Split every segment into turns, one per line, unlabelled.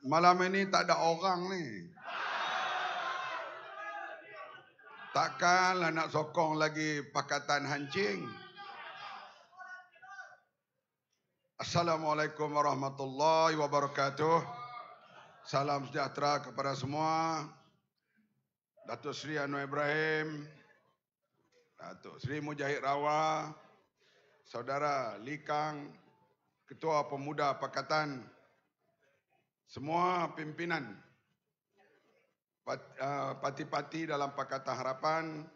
Malam ini tak ada orang ni. Takkanlah nak sokong lagi Pakatan Hancing. Assalamualaikum warahmatullahi wabarakatuh. Salam sejahtera kepada semua. Datuk Seri Anwar Ibrahim, Datuk Seri Mujahid Rawa, Saudara Lee Kang, Ketua Pemuda Pakatan, semua pimpinan parti-parti dalam Pakatan Harapan,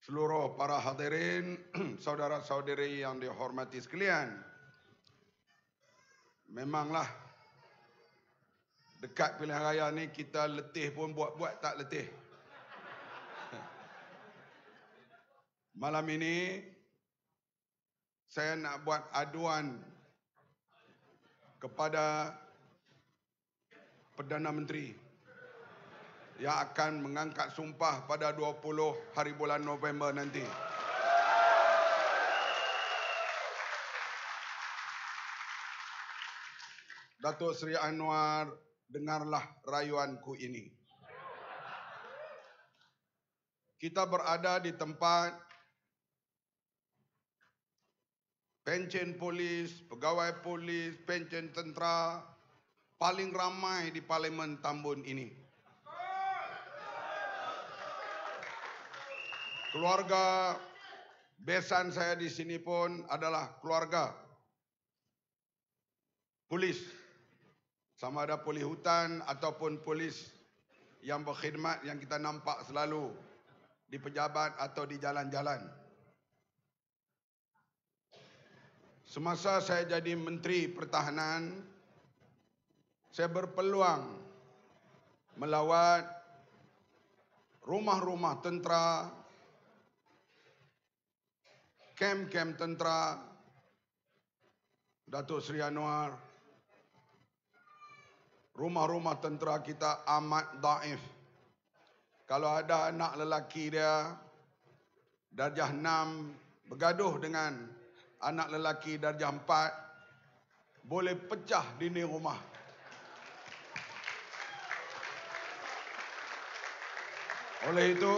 seluruh para hadirin, saudara-saudari yang dihormati sekalian. Memanglah dekat pilihan raya ni kita letih pun buat-buat tak letih. Malam ini saya nak buat aduan kepada Perdana Menteri yang akan mengangkat sumpah pada 20 hari bulan November nanti. Datuk Seri Anwar, dengarlah rayuanku ini. Kita berada di tempat pencen polis, pegawai polis, pencen tentera paling ramai di Parlimen Tambun ini. Keluarga besan saya di sini pun adalah keluarga polis. Sama ada polis hutan ataupun polis yang berkhidmat yang kita nampak selalu di pejabat atau di jalan-jalan. Semasa saya jadi Menteri Pertahanan, saya berpeluang melawat rumah-rumah tentera, kem-kem tentera. Datuk Seri Anwar, rumah-rumah tentera kita amat daif. Kalau ada anak lelaki dia darjah 6 bergaduh dengan anak lelaki darjah 4, boleh pecah dinding rumah. Oleh itu,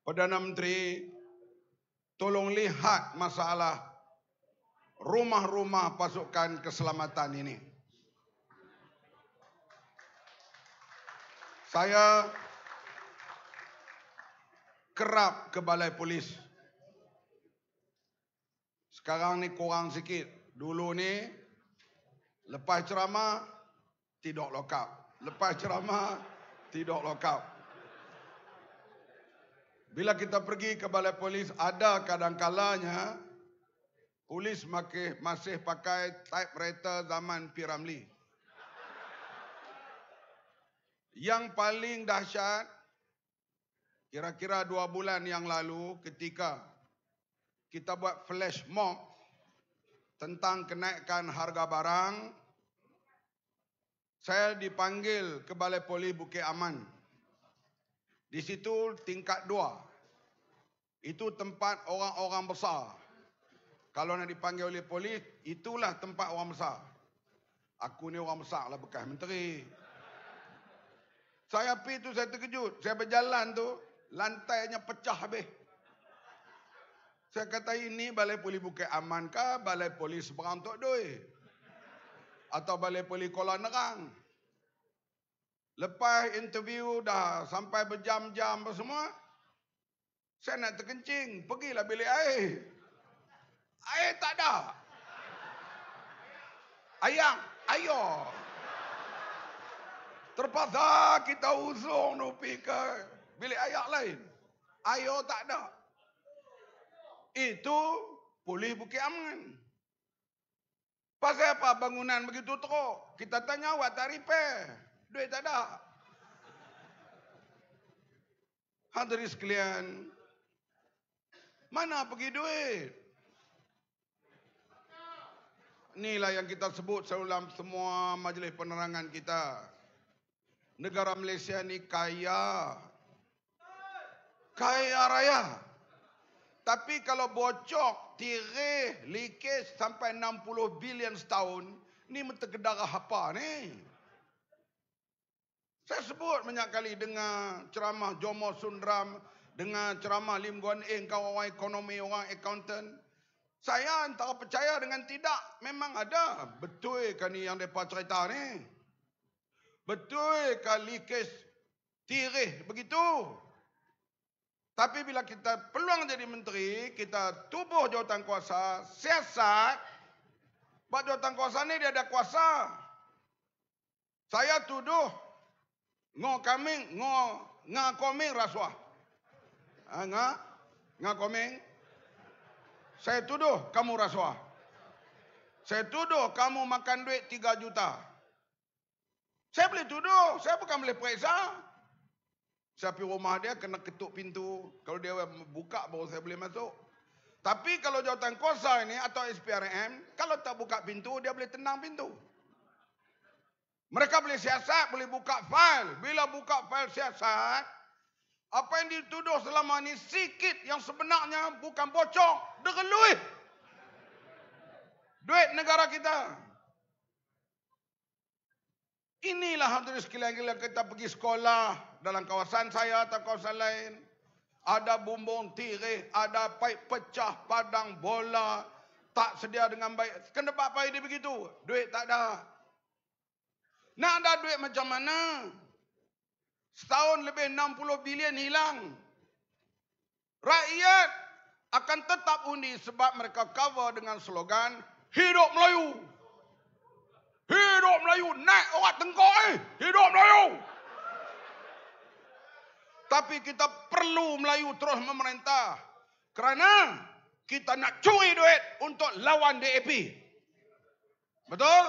Perdana Menteri, tolong lihat masalah rumah-rumah pasukan keselamatan ini. Saya kerap ke balai polis. Sekarang ni kurang sikit. Dulu ni lepas ceramah tidur lock up. Lepas ceramah tidur lock up. Bila kita pergi ke balai polis, ada kadang-kalanya polis masih pakai typewriter zaman P. Ramlee. Yang paling dahsyat, kira-kira 2 bulan yang lalu ketika kita buat flash mob tentang kenaikan harga barang, saya dipanggil ke Balai Polis Bukit Aman. Di situ tingkat 2. Itu tempat orang-orang besar. Kalau nak dipanggil oleh polis, itulah tempat orang besar. Aku ni orang besar lah, bekas menteri. Saya pergi tu saya terkejut. Saya berjalan tu, lantainya pecah habis. Saya kata, ini Balai Polis Bukit Aman kah? Balai Polis Seberang Tok Doi? Atau Balai Polis Kuala Nerang? Lepas interview dah sampai berjam-jam semua, saya nak terkencing. Pergilah bilik air. Air tak ada. Ayo. Terpaksa kita usung tu pergi ke bilik air lain. Air tak ada. Itu Polis Bukit Aman. Pasal apa bangunan begitu teruk? Kita tanya awak tak repair. Duit tak ada. Hadirin sekalian, mana pergi duit? Inilah yang kita sebut dalam semua majlis penerangan kita. Negara Malaysia ni kaya. Kaya raya. Tapi kalau bocor, tirih, leakage sampai 60 bilion setahun, ni mentergedarah apa ni? Saya sebut banyak kali dengar ceramah Jomo Sundram, dengar ceramah Lim Guan Eng, orang ekonomi, orang accountant. Saya antara percaya dengan tidak, memang ada. Betul kan ni yang mereka cerita ni? Betul kan leakage, tirih, begitu? Tapi bila kita peluang jadi menteri, kita tubuh jawatan kuasa, siasat, buat jawatan kuasa ni dia ada kuasa. Saya tuduh, ngakoming rasuah. Ngakoming. Saya tuduh kamu rasuah. Saya tuduh kamu makan duit 3 juta. Saya boleh tuduh, saya bukan boleh periksa. Saya pergi rumah dia, kena ketuk pintu. Kalau dia buka, baru saya boleh masuk. Tapi kalau jawatan kuasa ini atau SPRM, kalau tak buka pintu, dia boleh tenang pintu. Mereka boleh siasat, boleh buka fail. Bila buka fail siasat, apa yang dituduh selama ini sikit yang sebenarnya bukan bocor, derelui. Duit negara kita. Inilah hadirin sekalian, kita pergi sekolah dalam kawasan saya atau kawasan lain. Ada bumbung tirih, ada paip pecah, padang bola, tak sedia dengan baik. Kenapa apa ini begitu? Duit tak ada. Nak ada duit macam mana? Setahun lebih 60 bilion hilang. Rakyat akan tetap undi sebab mereka cover dengan slogan Hidup Melayu. Hidup Melayu, naik orang tengkok Hidup Melayu. Tapi kita perlu Melayu terus memerintah. Kerana kita nak curi duit untuk lawan DAP. Betul?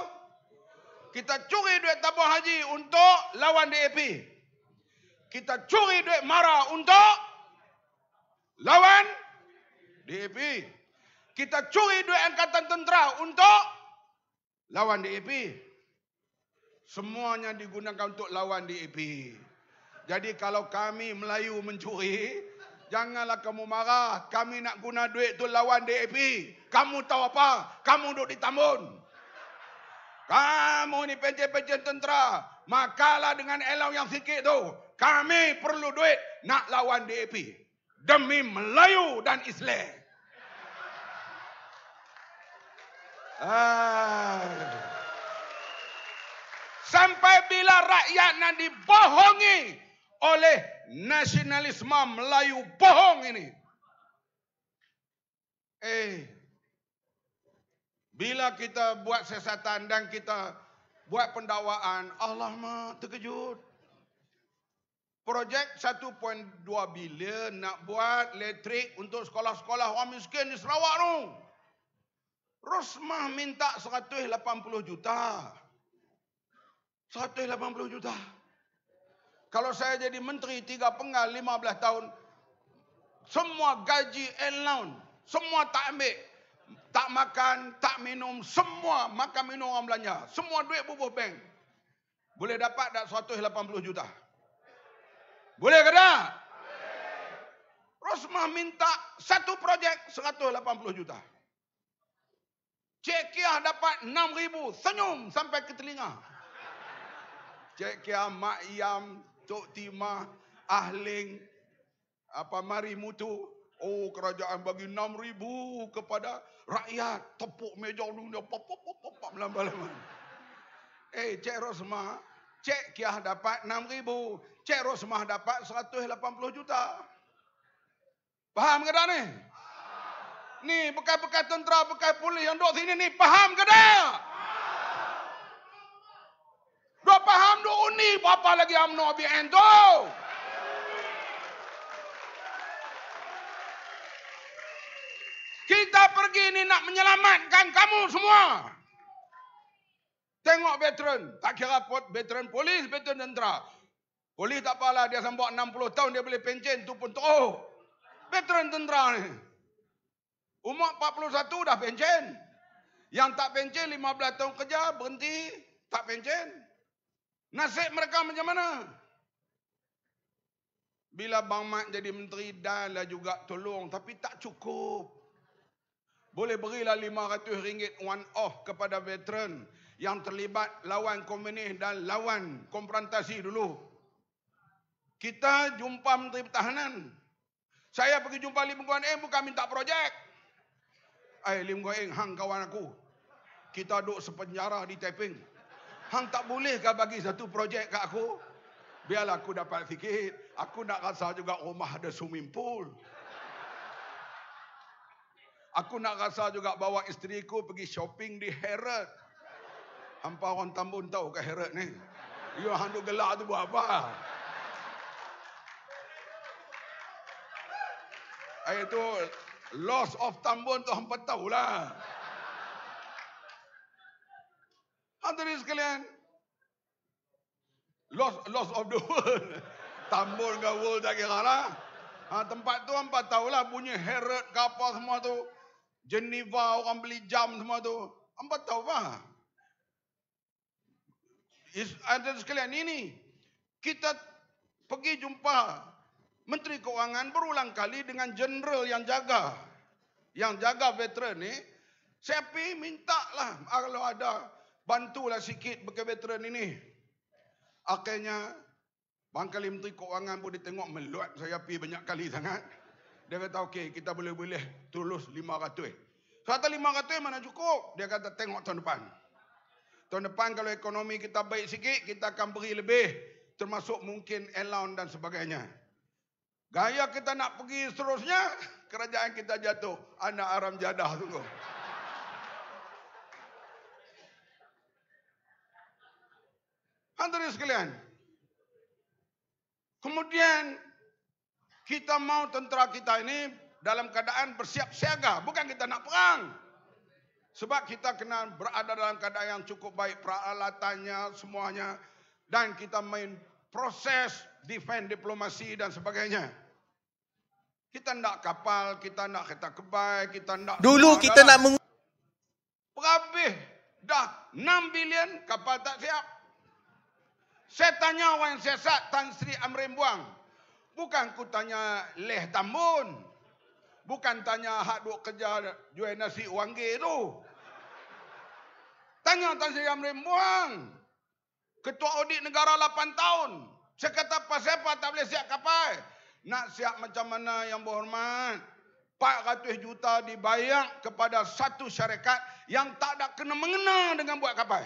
Kita curi duit tabung haji untuk lawan DAP. Kita curi duit MARA untuk lawan DAP. Kita curi duit Angkatan Tentera untuk lawan DAP. Semuanya digunakan untuk lawan DAP. Jadi kalau kami Melayu mencuri, janganlah kamu marah. Kami nak guna duit tu lawan DAP. Kamu tahu apa? Kamu duduk di Tambun. Kamu ni pencen-pencen tentera. Makalah dengan elau yang sikit tu. Kami perlu duit nak lawan DAP. Demi Melayu dan Islam. Sampai bila rakyat nak dibohongi oleh nasionalisme Melayu bohong ini. Bila kita buat siasatan dan kita buat pendakwaan, Allah mah terkejut. Projek 1.2 bilion nak buat elektrik untuk sekolah-sekolah orang miskin di Sarawak tu. Rosmah minta 180 juta. 180 juta. Kalau saya jadi menteri 3 penggal 15 tahun, semua gaji allowance, semua tak ambil. Tak makan, tak minum, semua makan minum orang belanja. Semua duit bubuh bank. Boleh dapat tak 180 juta? Boleh ke tak? Rosmah minta satu projek 180 juta. Cik Kiah dapat 6,000, senyum sampai ke telinga. Cik Kiah, Mak Iyam, Tok Timah, Ahling, Mari Mutu. Oh, kerajaan bagi 6,000 kepada rakyat. Tepuk meja dunia, pop melambat-lambat. Cik Rosmah, Cik Kiah dapat 6,000. Cik Rosmah dapat 180 juta. Faham ke tak ni? Ni bekas-bekas tentera, bekas polis yang duduk sini ni, faham ke tak? Duk faham, duk undi, berapa lagi UMNO BN tu? Kita pergi ni nak menyelamatkan kamu semua. Tengok veteran, tak kira veteran polis, veteran tentera. Polis tak apalah, dia sampai 60 tahun dia boleh pencen, tu pun teruk. Veteran tentera ni, umur 41 dah pencen. Yang tak pencen 15 tahun kerja, berhenti, tak pencen. Nasib mereka macam mana? Bila Bang Mat jadi menteri dan lah juga tolong, tapi tak cukup. Boleh berilah RM500 one off kepada veteran yang terlibat lawan komunis dan lawan konfrontasi dulu. Kita jumpa Menteri Pertahanan. Saya pergi jumpa Lim Guan Eng bukan minta projek. Lim Guan Eng, hang kawan aku. Kita duduk sepenjara di Taiping. Hang tak bolehkah bagi satu projek kat aku? Biarlah aku dapat sikit. Aku nak rasa juga rumah ada swimming pool. Aku nak rasa juga bawa isteriku pergi shopping di Harrods. Hampa orang Tambun tahu ke Harrods ni? You hang duk gelak tu buat apa? Itu loss of Tambun tu hampa tahulah. Hadirin sekalian, loss of the world. Tambun ke world tak kira lah. Tempat tu hampa tahulah bunyi Harrods ke apa semua tu. Geneva orang beli jam semua tu. Hampa tahu apa? Hadirin sekalian, ini kita pergi jumpa Menteri Keuangan berulang kali dengan jeneral yang jaga veteran ni. Saya pergi minta lah kalau ada bantulah sikit bagi veteran ini. Akhirnya Bang Kali Menteri Keuangan pun ditengok meluat saya pergi banyak kali sangat. Dia kata okey, kita boleh tulus 500. Kata 500 mana cukup? Dia kata tengok tahun depan. Tahun depan kalau ekonomi kita baik sikit, kita akan beri lebih. Termasuk mungkin allowance dan sebagainya. Gaya kita nak pergi seterusnya, kerajaan kita jatuh. Anak aram jadah tunggu. Hadirin sekalian. Kemudian kita mau tentera kita ini dalam keadaan bersiap siaga. Bukan kita nak perang. Sebab kita kena berada dalam keadaan yang cukup baik. Peralatannya, semuanya. Dan kita main proses defend diplomasi dan sebagainya. Kita nak kapal, kita nak kereta kebai, kita nak...
Dulu kita nak
berhabis. Dah 6 bilion kapal tak siap. Saya tanya orang siasat Tan Sri Amrin Buang. Bukan ku tanya Leh Tambun. Bukan tanya hak duk kerja jual nasi Wangge tu. Tanya Tan Sri Amrin Buang. Ketua audit negara 8 tahun. Saya kata pasal apa tak boleh siap kapal? Nak siap macam mana yang berhormat? 400 juta dibayar kepada satu syarikat yang tak ada kena mengena dengan buat kapal.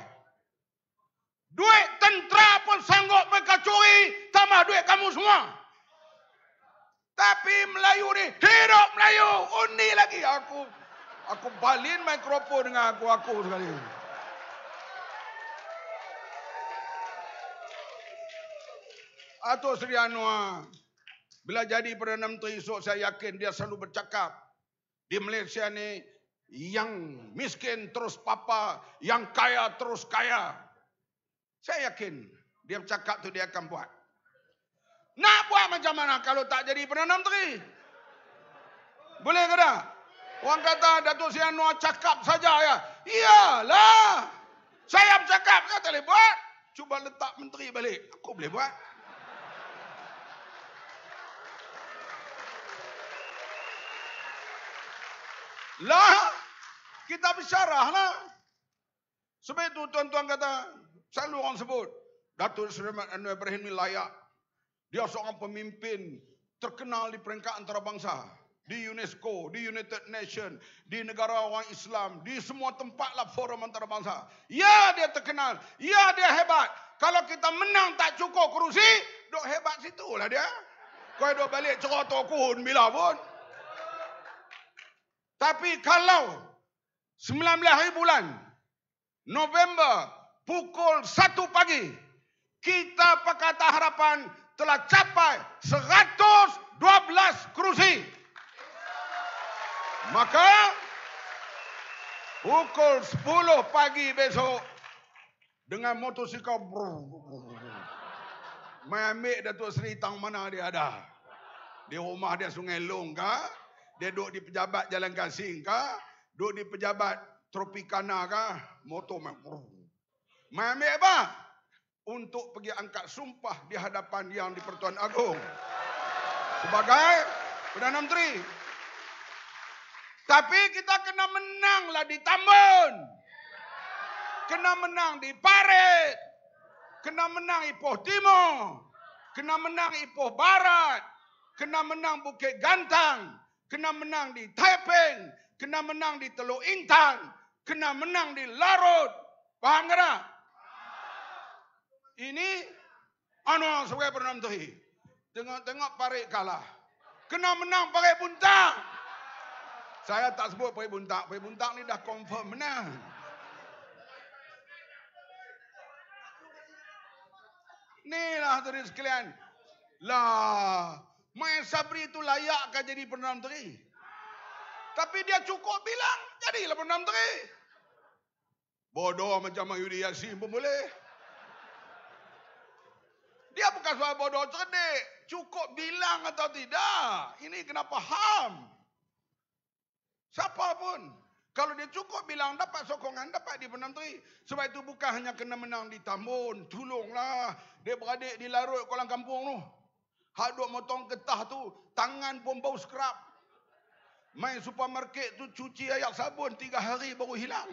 Duit tentera pun sanggup mereka curi, tambah duit kamu semua. Tapi Melayu ni, hidup Melayu, undi lagi. Aku balin mikrofon dengan aku sekali. Datuk Seri Anwar, bila jadi Perdana Menteri esok, saya yakin dia selalu bercakap. Di Malaysia ni, yang miskin terus papa, yang kaya terus kaya. Saya yakin dia bercakap tu dia akan buat. Nak buat macam mana kalau tak jadi Perdana Menteri? Boleh ke tak? Orang kata Datuk Seri Anwar cakap saja ya. Iyalah. Saya bercakap, saya tak boleh buat. Cuba letak menteri balik. Aku boleh buat. Lah, kita bersyarah lah. Sebab itu tuan-tuan kata, selalu orang sebut, Datuk Seri Anwar Ibrahim ni layak. Dia seorang pemimpin terkenal di peringkat antarabangsa. Di UNESCO, di United Nations, di negara orang Islam, di semua tempat lah forum antarabangsa. Ya, dia terkenal. Ya, dia hebat. Kalau kita menang tak cukup kerusi, duk hebat situ lah dia. Kau duk balik cerah tokun bila pun. Tapi kalau 19 hari bulan November pukul 1 pagi kita Pakatan Harapan telah capai 112 kerusi, maka pukul 10 pagi besok dengan motosikal mai ambil Datuk Seri tang mana dia ada. Di rumah dia Sungai Long kah? Dia duduk di pejabat Jalan Gasing kah? Duduk di pejabat Tropicana kah? Motor mai ambil apa? Untuk pergi angkat sumpah di hadapan Yang di-Pertuan Agong. sebagai Perdana Menteri. Tapi kita kena menanglah di Tambun. Kena menang di Parit. Kena menang Ipoh Timur. Kena menang Ipoh Barat. Kena menang Bukit Gantang. Kena menang di Taiping. Kena menang di Teluk Intan. Kena menang di Larut. Faham ke tak? Ini Anwar sebagai Perdana Menteri. Tengok Parit kalah. Kena menang Parit Buntang. Saya tak sebut Parit Buntang. Parit Buntang ni dah confirm menang. Inilah hadirin sekalian. Lah, Mai Sabri itu layakkah jadi Perdana Menteri? Tapi dia cukup bilang, jadilah Perdana Menteri. Bodoh macam Mahyudin Yassin pun boleh. Dia bukan soal bodoh cerdik. Cukup bilang atau tidak. Ini kena faham. Siapa pun. Kalau dia cukup bilang dapat sokongan, dapat di Perdana Menteri. Sebab itu bukan hanya kena menang di Tambun. Tolonglah. Dia beradik di Larut, Kuala Kampung tu. Hak duk motong getah tu, tangan pun bau skrap. Main supermarket tu cuci air sabun 3 hari baru hilang.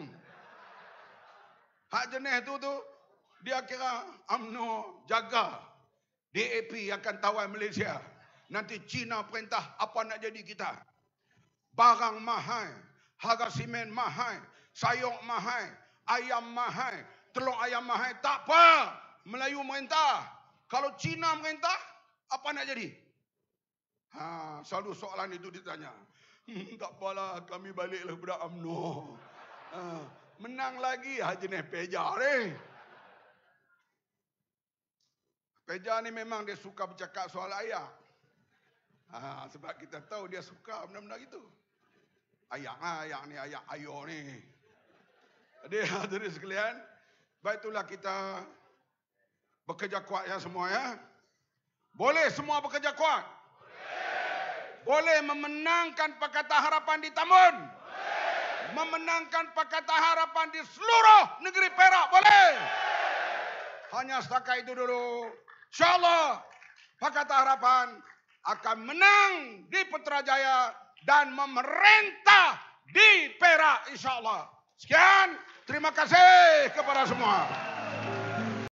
Hak jenis tu dia kira UMNO jaga. DAP akan tawan Malaysia. Nanti Cina perintah apa nak jadi kita. Barang mahal, harga simen mahal, sayur mahal, ayam mahal, telur ayam mahal. Tak apa, Melayu merintah. Kalau Cina merintah, apa nak jadi? Selalu soalan itu ditanya. Tak apalah, kami baliklah budak UMNO. Menang lagi, jenis Peja ni. Peja ni memang dia suka bercakap soal ayak. Sebab kita tahu dia suka benda-benda gitu. Ayak ni, ayak ayo ni. Jadi hadirin sekalian, baik itulah kita bekerja kuat ya semua ya. Boleh semua bekerja kuat? Boleh memenangkan Pakatan Harapan di Tambun? Memenangkan Pakatan Harapan di seluruh negeri Perak? Boleh? Hanya setakat itu dulu. InsyaAllah Pakatan Harapan akan menang di Putrajaya dan memerintah di Perak insyaAllah. Sekian, terima kasih kepada semua.